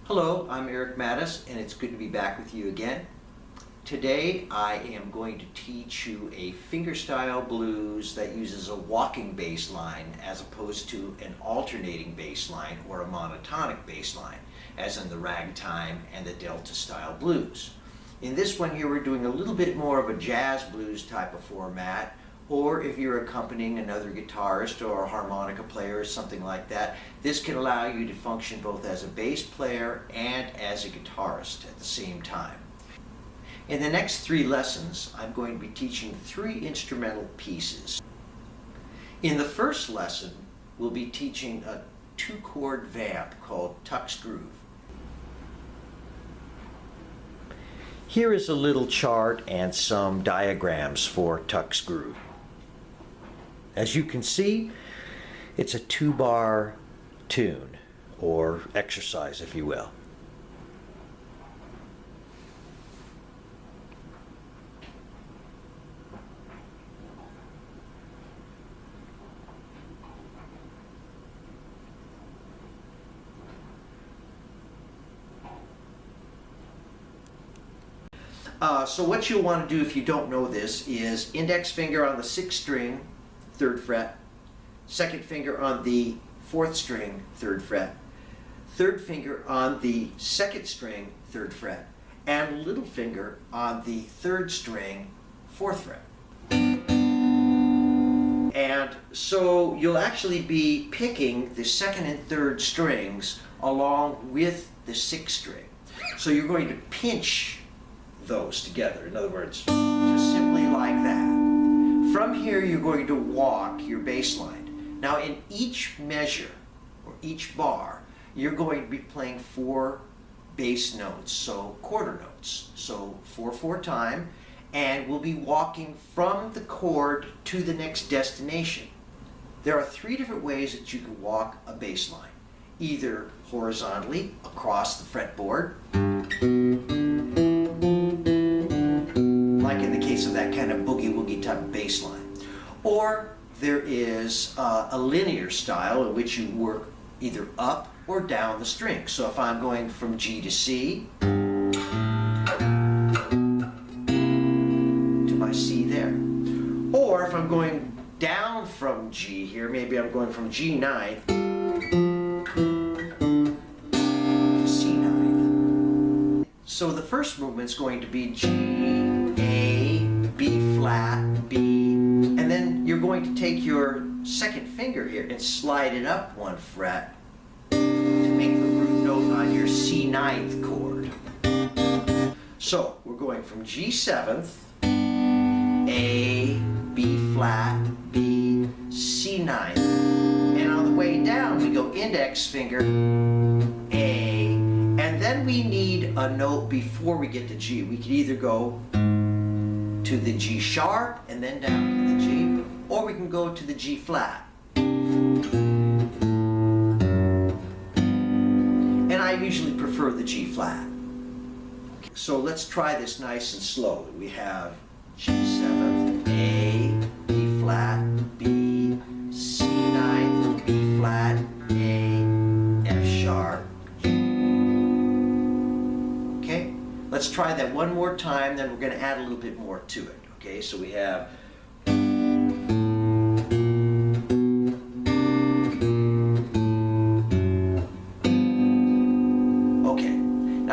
Hello, I'm Eric Madis, and it's good to be back with you again. Today I am going to teach you a fingerstyle blues that uses a walking bass line as opposed to an alternating bass line or a monotonic bass line, as in the ragtime and the Delta style blues. In this one here we're doing a little bit more of a jazz blues type of format, or if you're accompanying another guitarist or a harmonica player or something like that, this can allow you to function both as a bass player and as a guitarist at the same time. In the next 3 lessons, I'm going to be teaching 3 instrumental pieces. In the first lesson, we'll be teaching a 2-chord vamp called Tuck's Groove. Here is a little chart and some diagrams for Tuck's Groove. As you can see, it's a 2-bar tune, or exercise if you will. So what you'll want to do if you don't know this is index finger on the 6th string, 3rd fret, 2nd finger on the 4th string, 3rd fret, 3rd finger on the 2nd string, 3rd fret, and little finger on the 3rd string, 4th fret. And so you'll actually be picking the 2nd and 3rd strings along with the 6th string. So you're going to pinch those together. In other words, just simply like that. From here you're going to walk your bass line. Now in each measure or each bar you're going to be playing 4 bass notes, so quarter notes, so 4/4 time, and we'll be walking from the chord to the next destination. There are 3 different ways that you can walk a bass line. Either horizontally across the fretboard, like in the case of that kind of boogie-woogie type of bass line. Or there is a linear style in which you work either up or down the string. So if I'm going from G to C, to my C there. Or if I'm going down from G here, maybe I'm going from G9 to C9. So the first movement is going to be G, A, B flat, B, and then you're going to take your 2nd finger here and slide it up 1 fret to make the root note on your C9th chord. So we're going from G7th, A, B flat, B, C9th, and on the way down we go index finger, A, and then we need a note before we get to G. We could either go to the G sharp and then down to the G, or we can go to the G flat. And I usually prefer the G flat. Okay, so let's try this nice and slowly. We have G7, A, B flat, B, C9, B flat, A, F sharp, G. Okay, let's try that one more time, then we're going to add a little bit more to it. Okay, so we have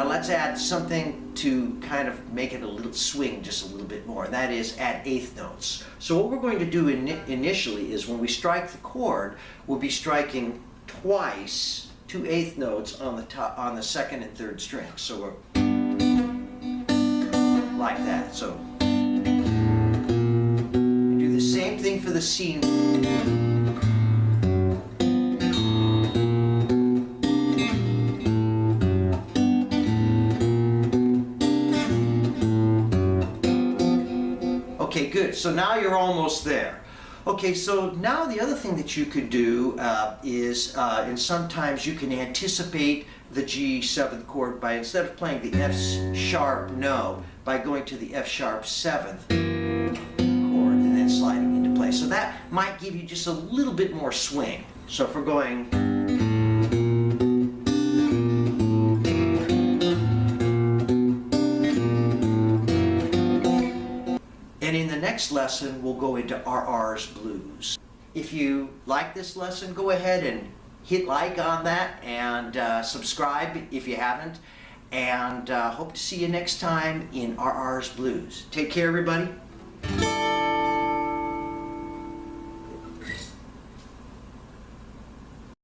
let's add something to kind of make it a little swing just a little bit more, and that is add 8th notes. So what we're going to do initially is when we strike the chord, we'll be striking twice 2 8th notes on the top, on the 2nd and 3rd strings. So we're like that. So we do the same thing for the C. Okay, good. So now you're almost there. Okay, so now the other thing that you could do is, and sometimes you can anticipate the G7th chord by, instead of playing the F sharp note, by going to the F sharp 7th chord and then sliding into place. So that might give you just a little bit more swing. So if we're going next lesson, we'll go into RR's blues. If you like this lesson, go ahead and hit like on that and subscribe if you haven't. And hope to see you next time in RR's Blues. Take care, everybody.